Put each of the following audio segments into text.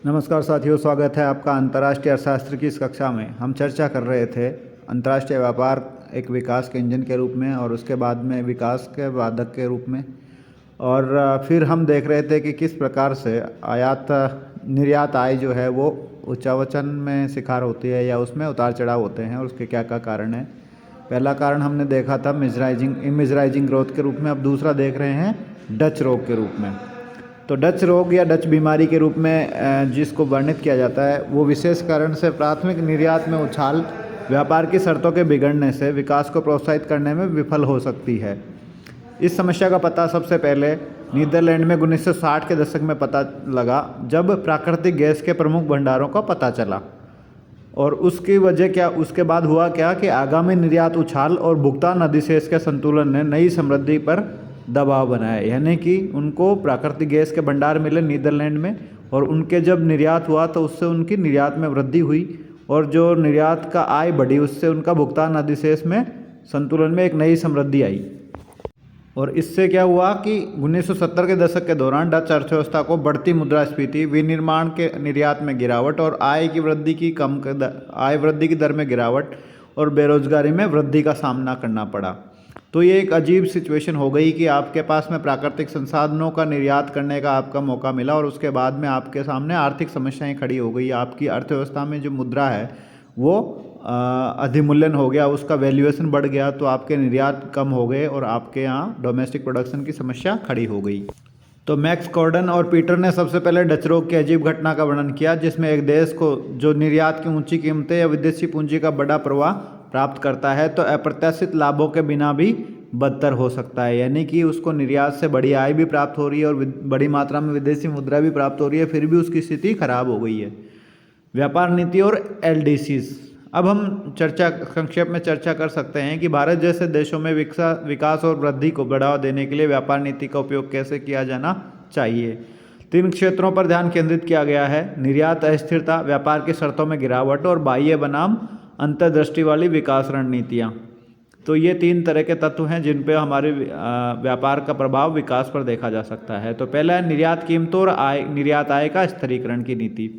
नमस्कार साथियों, स्वागत है आपका अंतर्राष्ट्रीय अर्थशास्त्र की इस कक्षा में। हम चर्चा कर रहे थे अंतर्राष्ट्रीय व्यापार एक विकास के इंजन के रूप में और उसके बाद में विकास के बाधक के रूप में। और फिर हम देख रहे थे कि किस प्रकार से आयात निर्यात आय जो है वो उच्चावचन में शिकार होती है या उसमें उतार चढ़ाव होते हैं और उसके क्या क्या कारण हैं। पहला कारण हमने देखा था इमेजराइजिंग ग्रोथ के रूप में, अब दूसरा देख रहे हैं डच रोग के रूप में। तो डच रोग या डच बीमारी के रूप में जिसको वर्णित किया जाता है वो विशेष कारण से प्राथमिक निर्यात में उछाल व्यापार की शर्तों के बिगड़ने से विकास को प्रोत्साहित करने में विफल हो सकती है। इस समस्या का पता सबसे पहले नीदरलैंड में 1960 के दशक में पता लगा, जब प्राकृतिक गैस के प्रमुख भंडारों का पता चला। और उसकी वजह क्या, उसके बाद हुआ क्या कि आगामी निर्यात उछाल और भुगतान अधिशेष के संतुलन ने नई समृद्धि पर दबाव बनाया। यानी कि उनको प्राकृतिक गैस के भंडार मिले नीदरलैंड में और उनके जब निर्यात हुआ तो उससे उनकी निर्यात में वृद्धि हुई और जो निर्यात का आय बढ़ी उससे उनका भुगतान अधिशेष में संतुलन में एक नई समृद्धि आई। और इससे क्या हुआ कि 1970 के दशक के दौरान डच अर्थव्यवस्था को बढ़ती मुद्रास्फीति, विनिर्माण के निर्यात में गिरावट और आय वृद्धि की दर में गिरावट और बेरोजगारी में वृद्धि का सामना करना पड़ा। तो ये एक अजीब सिचुएशन हो गई कि आपके पास में प्राकृतिक संसाधनों का निर्यात करने का आपका मौका मिला और उसके बाद में आपके सामने आर्थिक समस्याएं खड़ी हो गई। आपकी अर्थव्यवस्था में जो मुद्रा है वो अधिमूल्यन हो गया, उसका वैल्यूएशन बढ़ गया, तो आपके निर्यात कम हो गए और आपके यहाँ डोमेस्टिक प्रोडक्शन की समस्या खड़ी हो गई। तो मैक्स कॉर्डन और पीटर ने सबसे पहले डच रोग की अजीब घटना का वर्णन किया, जिसमें एक देश को जो निर्यात की ऊंची कीमतें या विदेशी पूंजी का बड़ा प्रवाह प्राप्त करता है तो अप्रत्याशित लाभों के बिना भी बदतर हो सकता है। यानी कि उसको निर्यात से बड़ी आय भी प्राप्त हो रही है और बड़ी मात्रा में विदेशी मुद्रा भी प्राप्त हो रही है, फिर भी उसकी स्थिति खराब हो गई है। व्यापार नीति और एलडीसीज। अब हम संक्षेप में चर्चा कर सकते हैं कि भारत जैसे देशों में विकास और वृद्धि को बढ़ावा देने के लिए व्यापार नीति का उपयोग कैसे किया जाना चाहिए। 3 क्षेत्रों पर ध्यान केंद्रित किया गया है: निर्यात अस्थिरता, व्यापार की शर्तों में गिरावट और बाह्य बनाम अंतर्दृष्टि वाली विकास रणनीतियाँ। तो ये 3 तरह के तत्व हैं जिन पे हमारे व्यापार का प्रभाव विकास पर देखा जा सकता है। तो पहला है निर्यात कीमतों और निर्यात आय का स्थिरीकरण की नीति।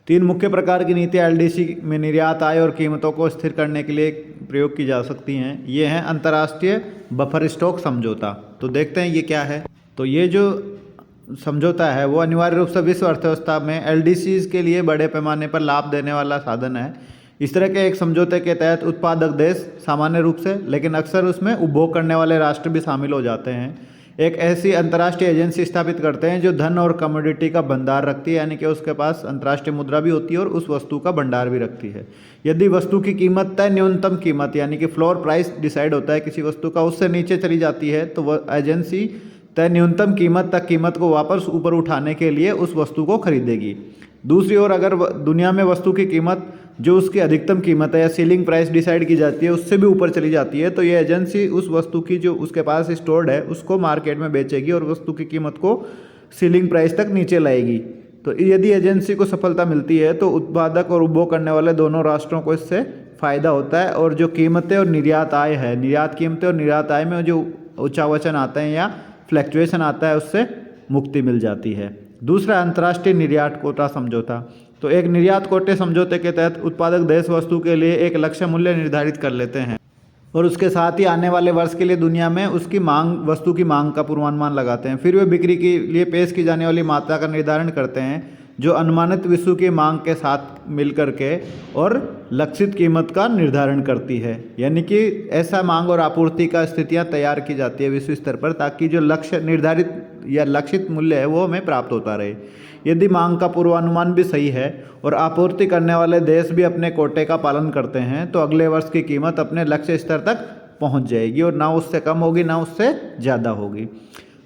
3 मुख्य प्रकार की नीतियाँ एलडीसी में निर्यात आय और कीमतों को स्थिर करने के लिए प्रयोग की जा सकती हैं। ये हैं अंतर्राष्ट्रीय बफर स्टॉक समझौता। तो देखते हैं ये क्या है। तो ये जो समझौता है वो अनिवार्य रूप से विश्व अर्थव्यवस्था में एलडीसीज के लिए बड़े पैमाने पर लाभ देने वाला साधन है। इस तरह के एक समझौते के तहत उत्पादक देश सामान्य रूप से, लेकिन अक्सर उसमें उपभोग करने वाले राष्ट्र भी शामिल हो जाते हैं, एक ऐसी अंतर्राष्ट्रीय एजेंसी स्थापित करते हैं जो धन और कमोडिटी का भंडार रखती है। यानी कि उसके पास अंतर्राष्ट्रीय मुद्रा भी होती है और उस वस्तु का भंडार भी रखती है। यदि वस्तु की कीमत तय न्यूनतम कीमत यानी कि फ्लोर प्राइस डिसाइड होता है किसी वस्तु का, उससे नीचे चली जाती है तो वह एजेंसी तय न्यूनतम कीमत तक कीमत को वापस ऊपर उठाने के लिए उस वस्तु को खरीदेगी। दूसरी ओर अगर दुनिया में वस्तु की कीमत जो उसकी अधिकतम कीमत है या सीलिंग प्राइस डिसाइड की जाती है उससे भी ऊपर चली जाती है तो ये एजेंसी उस वस्तु की जो उसके पास स्टोर्ड है उसको मार्केट में बेचेगी और वस्तु की कीमत को सीलिंग प्राइस तक नीचे लाएगी। तो यदि एजेंसी को सफलता मिलती है तो उत्पादक और उपभोग करने वाले दोनों राष्ट्रों को इससे फ़ायदा होता है और जो कीमतें और निर्यात आय है, निर्यात कीमतें और निर्यात आय में जो उच्चावचन आते हैं या फ्लैक्चुएशन आता है उससे मुक्ति मिल जाती है। दूसरा अंतर्राष्ट्रीय निर्यात कोटा समझौता। तो एक निर्यात कोटे समझौते के तहत उत्पादक देश वस्तु के लिए एक लक्ष्य मूल्य निर्धारित कर लेते हैं और उसके साथ ही आने वाले वर्ष के लिए दुनिया में उसकी वस्तु की मांग का पूर्वानुमान लगाते हैं। फिर वे बिक्री के लिए पेश की जाने वाली मात्रा का निर्धारण करते हैं जो अनुमानित विश्व की मांग के साथ मिलकर के और लक्षित कीमत का निर्धारण करती है। यानी कि ऐसा मांग और आपूर्ति का स्थितियां तैयार की जाती है विश्व स्तर पर ताकि जो लक्ष्य निर्धारित या लक्षित मूल्य है वो हमें प्राप्त होता रहे। यदि मांग का पूर्वानुमान भी सही है और आपूर्ति करने वाले देश भी अपने कोटे का पालन करते हैं तो अगले वर्ष की कीमत अपने लक्ष्य स्तर तक पहुंच जाएगी और ना उससे कम होगी ना उससे ज़्यादा होगी।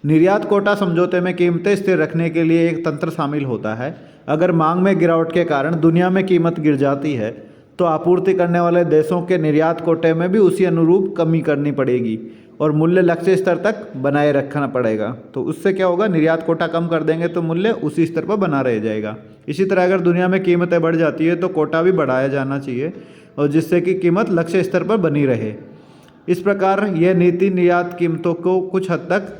निर्यात कोटा समझौते में कीमतें स्थिर रखने के लिए एक तंत्र शामिल होता है। अगर मांग में गिरावट के कारण दुनिया में कीमत गिर जाती है तो आपूर्ति करने वाले देशों के निर्यात कोटे में भी उसी अनुरूप कमी करनी पड़ेगी और मूल्य लक्ष्य स्तर तक बनाए रखना पड़ेगा। तो उससे क्या होगा, निर्यात कोटा कम कर देंगे तो मूल्य उसी स्तर पर बना रह जाएगा। इसी तरह अगर दुनिया में कीमतें बढ़ जाती है तो कोटा भी बढ़ाया जाना चाहिए और जिससे कि कीमत लक्ष्य स्तर पर बनी रहे। इस प्रकार यह नीति निर्यात कीमतों को कुछ हद तक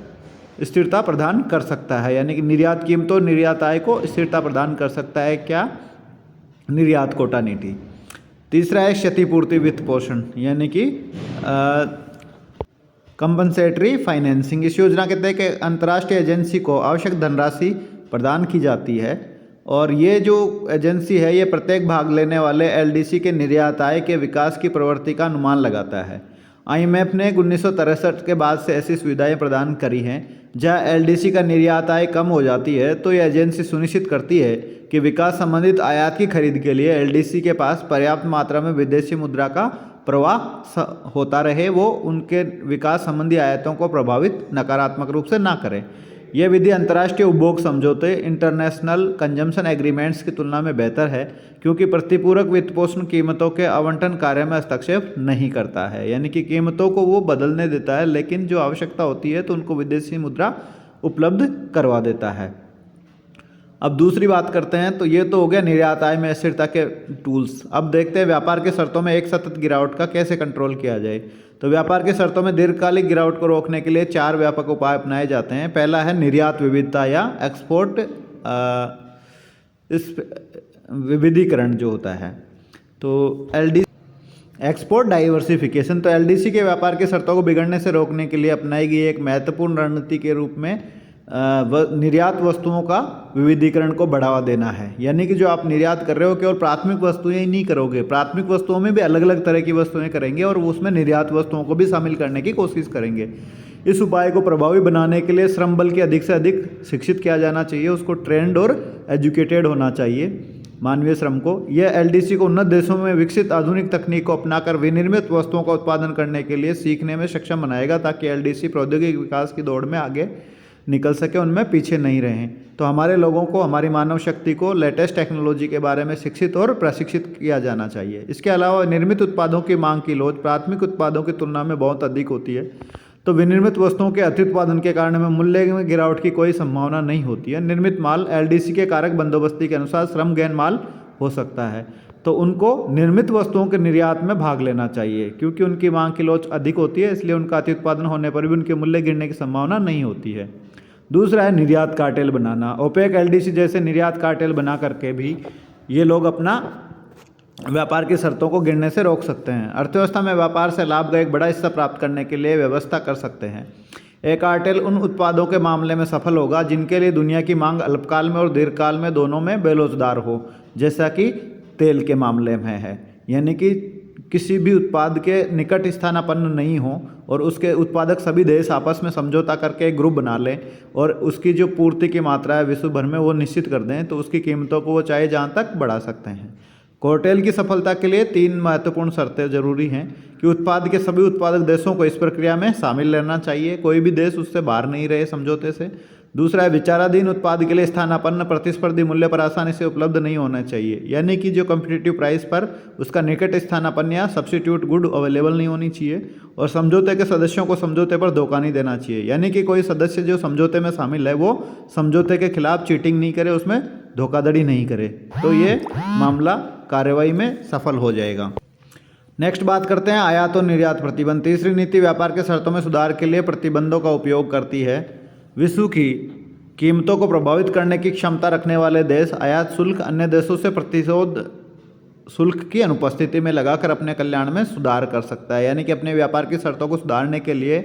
स्थिरता प्रदान कर सकता है, यानी कि निर्यात कीमतों निर्यात आय को स्थिरता प्रदान कर सकता है क्या, निर्यात कोटा नीति। तीसरा है क्षतिपूर्ति वित्त पोषण, यानी कि कंपनसेटरी फाइनेंसिंग। इस योजना के तहत अंतर्राष्ट्रीय एजेंसी को आवश्यक धनराशि प्रदान की जाती है और ये जो एजेंसी है ये प्रत्येक भाग लेने वाले एलडीसी के निर्यात आय के विकास की प्रवृत्ति का अनुमान लगाता है। आईएमएफ ने 1963 के बाद से ऐसी सुविधाएं प्रदान करी हैं जहां एलडीसी का निर्यात आय कम हो जाती है तो यह एजेंसी सुनिश्चित करती है कि विकास संबंधित आयात की खरीद के लिए एलडीसी के पास पर्याप्त मात्रा में विदेशी मुद्रा का प्रवाह होता रहे, वो उनके विकास संबंधी आयातों को प्रभावित नकारात्मक रूप से ना करे। यह विधि अंतर्राष्ट्रीय उपभोग समझौते इंटरनेशनल कंजम्पशन एग्रीमेंट्स की तुलना में बेहतर है क्योंकि प्रतिपूरक वित्तपोषण कीमतों के आवंटन कार्य में हस्तक्षेप नहीं करता है, यानी कि कीमतों को वो बदलने देता है लेकिन जो आवश्यकता होती है तो उनको विदेशी मुद्रा उपलब्ध करवा देता है। अब दूसरी बात करते हैं, तो ये तो हो गया निर्यात आय में स्थिरता के टूल्स। अब देखते हैं व्यापार के शर्तों में एक सतत गिरावट का कैसे कंट्रोल किया जाए। तो व्यापार के शर्तों में दीर्घकालिक गिरावट को रोकने के लिए 4 व्यापक उपाय अपनाए जाते हैं। पहला है निर्यात विविधता या एक्सपोर्ट इस विविधीकरण जो होता है, तो एलडीसी एक्सपोर्ट डाइवर्सिफिकेशन। तो एलडीसी के व्यापार के शर्तों को बिगड़ने से रोकने के लिए अपनाई गई एक महत्वपूर्ण रणनीति के रूप में निर्यात वस्तुओं का विविधीकरण को बढ़ावा देना है, यानी कि जो आप निर्यात कर रहे हो केवल प्राथमिक वस्तुएं ही नहीं करोगे, प्राथमिक वस्तुओं में भी अलग अलग तरह की वस्तुएं करेंगे और उसमें निर्यात वस्तुओं को भी शामिल करने की कोशिश करेंगे। इस उपाय को प्रभावी बनाने के लिए श्रम बल के अधिक से अधिक शिक्षित किया जाना चाहिए, उसको ट्रेंड और एजुकेटेड होना चाहिए मानवीय श्रम को। यह एलडीसी को उन्नत देशों में विकसित आधुनिक तकनीक को अपनाकर विनिर्मित वस्तुओं का उत्पादन करने के लिए सीखने में सक्षम बनाएगा ताकि एलडीसी प्रौद्योगिक विकास की दौड़ में आगे निकल सके, उनमें पीछे नहीं रहें। तो हमारे लोगों को, हमारी मानव शक्ति को लेटेस्ट टेक्नोलॉजी के बारे में शिक्षित और प्रशिक्षित किया जाना चाहिए। इसके अलावा निर्मित उत्पादों की मांग की लोच प्राथमिक उत्पादों की तुलना में बहुत अधिक होती है, तो विनिर्मित वस्तुओं के अति उत्पादन के कारण में मूल्य में गिरावट की कोई संभावना नहीं होती है। निर्मित माल एलडीसी के कारक बंदोबस्ती के अनुसार श्रम गहन माल हो सकता है, तो उनको निर्मित वस्तुओं के निर्यात में भाग लेना चाहिए क्योंकि उनकी मांग की लोच अधिक होती है, इसलिए उनका अति उत्पादन होने पर भी उनके मूल्य गिरने की संभावना नहीं होती है। दूसरा है निर्यात कार्टेल बनाना। ओपेक एलडीसी जैसे निर्यात कार्टेल बना करके भी ये लोग अपना व्यापार की शर्तों को गिरने से रोक सकते हैं। अर्थव्यवस्था में व्यापार से लाभ का एक बड़ा हिस्सा प्राप्त करने के लिए व्यवस्था कर सकते हैं। एक कार्टेल उन उत्पादों के मामले में सफल होगा जिनके लिए दुनिया की मांग अल्पकाल में और दीर्घकाल में दोनों में बेरोजगार हो, जैसा कि तेल के मामले में है, यानी कि किसी भी उत्पाद के निकट स्थानापन्न नहीं हो और उसके उत्पादक सभी देश आपस में समझौता करके एक ग्रुप बना लें और उसकी जो पूर्ति की मात्रा है विश्व भर में वो निश्चित कर दें, तो उसकी कीमतों को वो चाहे जहाँ तक बढ़ा सकते हैं। कार्टेल की सफलता के लिए 3 महत्वपूर्ण शर्तें जरूरी हैं कि उत्पाद के सभी उत्पादक देशों को इस प्रक्रिया में शामिल रहना चाहिए, कोई भी देश उससे बाहर नहीं रहे समझौते से। दूसरा है विचाराधीन उत्पाद के लिए स्थानापन्न प्रतिस्पर्धी मूल्य पर आसानी से उपलब्ध नहीं होना चाहिए, यानी कि जो कम्पिटिटिव प्राइस पर उसका निकट स्थानापन्न या सब्स्टिट्यूट गुड अवेलेबल नहीं होनी चाहिए। और समझौते के सदस्यों को समझौते पर धोखा नहीं देना चाहिए, यानी कि कोई सदस्य जो समझौते में शामिल है वो समझौते के खिलाफ चीटिंग नहीं करे, उसमें धोखाधड़ी नहीं करे, तो ये मामला कार्रवाई में सफल हो जाएगा। नेक्स्ट बात करते हैं आयात और निर्यात प्रतिबंध। तीसरी नीति व्यापार के शर्तों में सुधार के लिए प्रतिबंधों का उपयोग करती है। विश्व की कीमतों को प्रभावित करने की क्षमता रखने वाले देश आयात शुल्क अन्य देशों से प्रतिशोध शुल्क की अनुपस्थिति में लगाकर अपने कल्याण में सुधार कर सकता है, यानी कि अपने व्यापार की शर्तों को सुधारने के लिए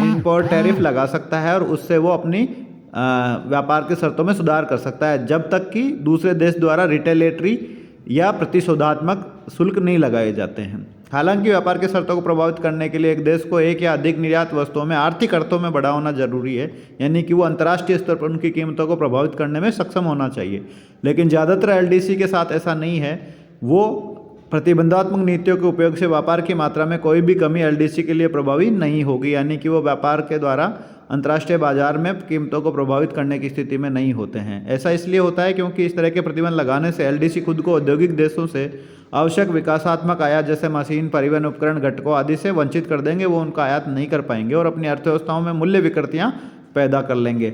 इंपोर्ट टैरिफ लगा सकता है और उससे वो अपनी व्यापार की शर्तों में सुधार कर सकता है जब तक कि दूसरे देश द्वारा रिटेलेटरी या प्रतिशोधात्मक शुल्क नहीं लगाए जाते हैं। हालांकि व्यापार की शर्तों को प्रभावित करने के लिए एक देश को एक या अधिक निर्यात वस्तुओं में आर्थिक अर्थों में बड़ा होना जरूरी है, यानी कि वो अंतर्राष्ट्रीय स्तर पर उनकी कीमतों को प्रभावित करने में सक्षम होना चाहिए। लेकिन ज़्यादातर एलडीसी के साथ ऐसा नहीं है। वो प्रतिबंधात्मक नीतियों के उपयोग से व्यापार की मात्रा में कोई भी कमी एलडीसी के लिए प्रभावी नहीं होगी, यानी कि वो व्यापार के द्वारा अंतर्राष्ट्रीय बाजार में कीमतों को प्रभावित करने की स्थिति में नहीं होते हैं। ऐसा इसलिए होता है क्योंकि इस तरह के प्रतिबंध लगाने से एलडीसी खुद को औद्योगिक देशों से आवश्यक विकासात्मक आयात जैसे मशीन, परिवहन उपकरण, घटकों आदि से वंचित कर देंगे। वो उनका आयात नहीं कर पाएंगे और अपनी अर्थव्यवस्थाओं में मूल्य विकृतियाँ पैदा कर लेंगे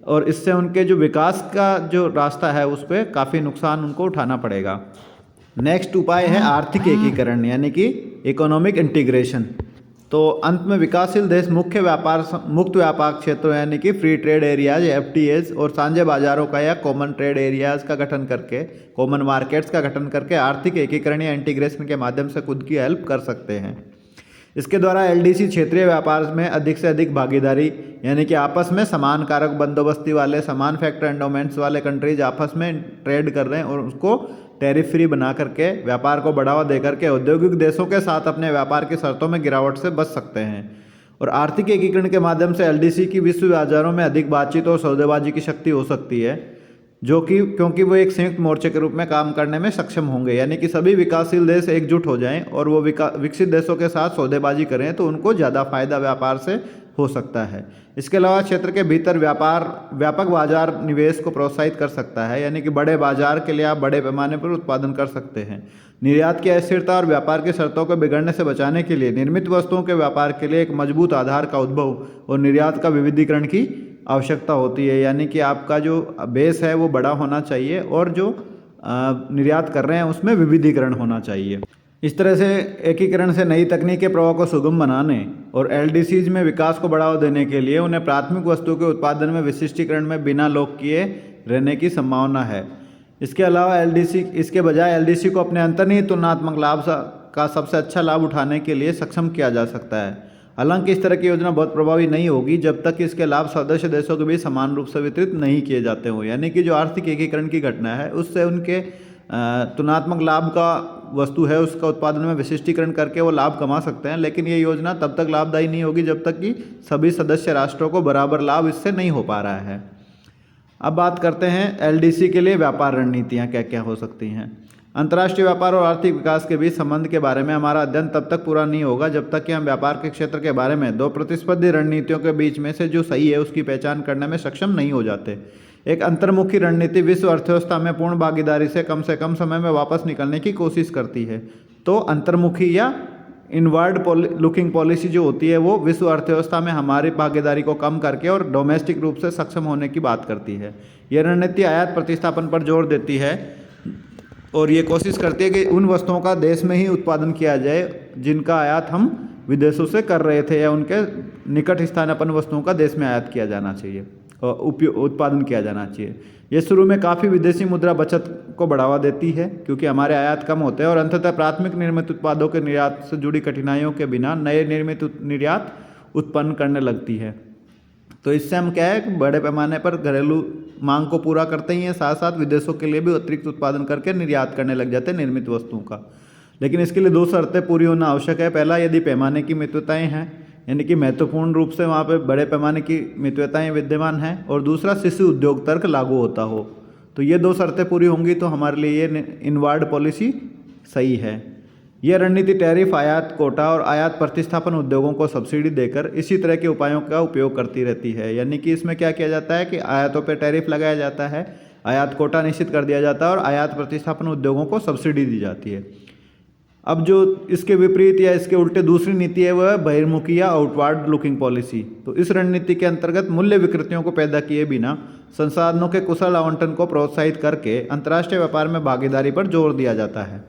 और इससे उनके जो विकास का जो रास्ता है उस पर काफ़ी नुकसान उनको उठाना पड़ेगा। नेक्स्ट उपाय है आर्थिक एकीकरण, यानी कि इकोनॉमिक इंटीग्रेशन। तो अंत में विकासशील देश मुक्त व्यापार क्षेत्रों यानी कि फ्री ट्रेड एरियाज FTAs और साझे बाजारों का या कॉमन ट्रेड एरियाज का गठन करके, कॉमन मार्केट्स का गठन करके आर्थिक एकीकरण या इंटीग्रेशन के माध्यम से खुद की हेल्प कर सकते हैं। इसके द्वारा LDC क्षेत्रीय व्यापार में अधिक से अधिक भागीदारी यानी कि आपस में समान कारक बंदोबस्ती वाले, समान फैक्टर एंडोमेंट्स वाले कंट्रीज आपस में ट्रेड कर रहे हैं और उसको टैरिफ फ्री बना करके व्यापार को बढ़ावा दे करके औद्योगिक देशों के साथ अपने व्यापार की शर्तों में गिरावट से बच सकते हैं। और आर्थिक एकीकरण के माध्यम से LDC की विश्व बाजारों में अधिक बातचीत और सौदेबाजी की शक्ति हो सकती है, जो कि क्योंकि वो एक संयुक्त मोर्चे के रूप में काम करने में सक्षम होंगे, यानी कि सभी विकासशील देश एकजुट हो जाएं और वो विकसित देशों के साथ सौदेबाजी करें तो उनको ज़्यादा फायदा व्यापार से हो सकता है। इसके अलावा क्षेत्र के भीतर व्यापक बाजार निवेश को प्रोत्साहित कर सकता है, यानी कि बड़े बाजार के लिए आप बड़े पैमाने पर उत्पादन कर सकते हैं। निर्यात की अस्थिरता और व्यापार की शर्तों को बिगड़ने से बचाने के लिए निर्मित वस्तुओं के व्यापार के लिए एक मजबूत आधार का उद्भव और निर्यात का विविधीकरण की आवश्यकता होती है, यानी कि आपका जो बेस है वो बड़ा होना चाहिए और जो निर्यात कर रहे हैं उसमें विविधीकरण होना चाहिए। इस तरह से एकीकरण से नई तकनीक के प्रवाह को सुगम बनाने और LDCs में विकास को बढ़ावा देने के लिए उन्हें प्राथमिक वस्तु के उत्पादन में विशिष्टीकरण में बिना लोक किए रहने की संभावना है। इसके अलावा इसके बजाय LDC को अपने अंतर्निहित तुलनात्मक लाभ का सबसे अच्छा लाभ उठाने के लिए सक्षम किया जा सकता है। हालांकि इस तरह की योजना बहुत प्रभावी नहीं होगी जब तक इसके लाभ सदस्य देशों के बीच समान रूप से वितरित नहीं किए जाते हों, यानी कि जो आर्थिक एकीकरण की घटना है उससे उनके तुलनात्मक लाभ का वस्तु है उसका उत्पादन में विशिष्टीकरण करके वो लाभ कमा सकते हैं, लेकिन ये योजना तब तक लाभदायी नहीं होगी जब तक कि सभी सदस्य राष्ट्रों को बराबर लाभ इससे नहीं हो पा रहा है। अब बात करते हैं LDC के लिए व्यापार रणनीतियाँ क्या क्या हो सकती हैं। अंतर्राष्ट्रीय व्यापार और आर्थिक विकास के बीच संबंध के बारे में हमारा अध्ययन तब तक पूरा नहीं होगा जब तक कि हम व्यापार के क्षेत्र के बारे में दो प्रतिस्पर्धी रणनीतियों के बीच में से जो सही है उसकी पहचान करने में सक्षम नहीं हो जाते। एक अंतर्मुखी रणनीति विश्व अर्थव्यवस्था में पूर्ण भागीदारी से कम समय में वापस निकलने की कोशिश करती है, तो अंतर्मुखी या इनवर्ड लुकिंग पॉलिसी जो होती है वो विश्व अर्थव्यवस्था में हमारी भागीदारी को कम करके और डोमेस्टिक रूप से सक्षम होने की बात करती है। यह रणनीति आयात प्रतिस्थापन पर जोर देती है और ये कोशिश करती है कि उन वस्तुओं का देश में ही उत्पादन किया जाए जिनका आयात हम विदेशों से कर रहे थे, या उनके निकट स्थानापन्न वस्तुओं का देश में आयात किया जाना चाहिए और उत्पादन किया जाना चाहिए। ये शुरू में काफ़ी विदेशी मुद्रा बचत को बढ़ावा देती है क्योंकि हमारे आयात कम होते हैं और अंततः प्राथमिक निर्मित उत्पादों के निर्यात से जुड़ी कठिनाइयों के बिना नए निर्मित निर्यात उत्पन्न करने लगती है। तो इससे हम क्या है कि बड़े पैमाने पर घरेलू मांग को पूरा करते ही हैं, साथ साथ विदेशों के लिए भी अतिरिक्त उत्पादन करके निर्यात करने लग जाते हैं निर्मित वस्तुओं का। लेकिन इसके लिए दो शर्तें पूरी होना आवश्यक है। पहला, यदि पैमाने की मितव्यताएँ हैं, यानी कि महत्वपूर्ण रूप से वहाँ पे बड़े पैमाने की मितव्यताएँ विद्यमान हैं, और दूसरा शिशु उद्योग तर्क लागू होता हो। तो ये दो शर्तें पूरी होंगी तो हमारे लिए ये इनवर्ड पॉलिसी सही है। यह रणनीति टैरिफ, आयात कोटा और आयात प्रतिस्थापन उद्योगों को सब्सिडी देकर इसी तरह के उपायों का उपयोग करती रहती है। यानी कि इसमें क्या किया जाता है कि आयातों पर टैरिफ लगाया जाता है, आयात कोटा निश्चित कर दिया जाता है और आयात प्रतिस्थापन उद्योगों को सब्सिडी दी जाती है। अब जो इसके विपरीत या इसके उल्टे दूसरी नीति है वह बहिर्मुखी या आउटवर्ड लुकिंग पॉलिसी। तो इस रणनीति के अंतर्गत मूल्य विकृतियों को पैदा किए बिना संसाधनों के कुशल आवंटन को प्रोत्साहित करके अंतर्राष्ट्रीय व्यापार में भागीदारी पर जोर दिया जाता है।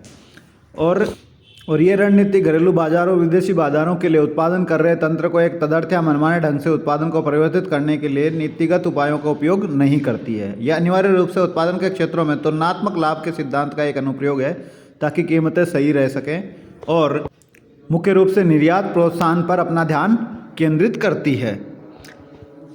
और ये रणनीति घरेलू बाजारों और विदेशी बाजारों के लिए उत्पादन कर रहे तंत्र को एक तदर्थ या मनमाने ढंग से उत्पादन को परिवर्तित करने के लिए नीतिगत उपायों का उपयोग नहीं करती है। यह अनिवार्य रूप से उत्पादन के क्षेत्रों में तुलनात्मक लाभ के सिद्धांत का एक अनुप्रयोग है ताकि कीमतें सही रह सकें, और मुख्य रूप से निर्यात प्रोत्साहन पर अपना ध्यान केंद्रित करती है,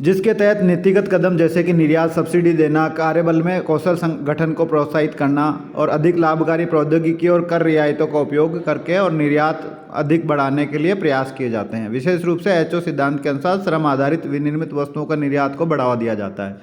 जिसके तहत नीतिगत कदम जैसे कि निर्यात सब्सिडी देना, कार्यबल में कौशल संगठन को प्रोत्साहित करना और अधिक लाभकारी प्रौद्योगिकी और कर रियायतों का उपयोग करके और निर्यात अधिक बढ़ाने के लिए प्रयास किए जाते हैं। विशेष रूप से HO सिद्धांत के अनुसार श्रम आधारित विनिर्मित वस्तुओं का निर्यात को बढ़ावा दिया जाता है।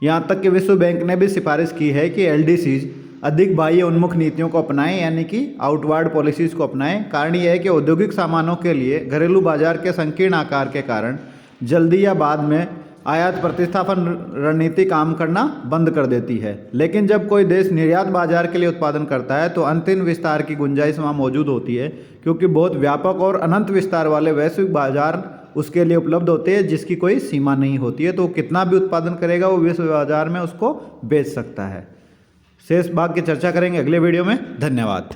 यहाँ तक कि विश्व बैंक ने भी सिफारिश की है कि LDCs अधिक बाह्य उन्मुख नीतियों को अपनाएं, यानी कि आउटवर्ड पॉलिसीज़ को अपनाएं। कारण यह है कि औद्योगिक सामानों के लिए घरेलू बाजार के संकीर्ण आकार के कारण जल्दी या बाद में आयात प्रतिस्थापन रणनीति काम करना बंद कर देती है। लेकिन जब कोई देश निर्यात बाजार के लिए उत्पादन करता है तो अंतिम विस्तार की गुंजाइश वहाँ मौजूद होती है, क्योंकि बहुत व्यापक और अनंत विस्तार वाले वैश्विक बाजार उसके लिए उपलब्ध होते हैं जिसकी कोई सीमा नहीं होती है। तो कितना भी उत्पादन करेगा वो विश्व बाजार में उसको बेच सकता है। शेष भाग की चर्चा करेंगे अगले वीडियो में। धन्यवाद।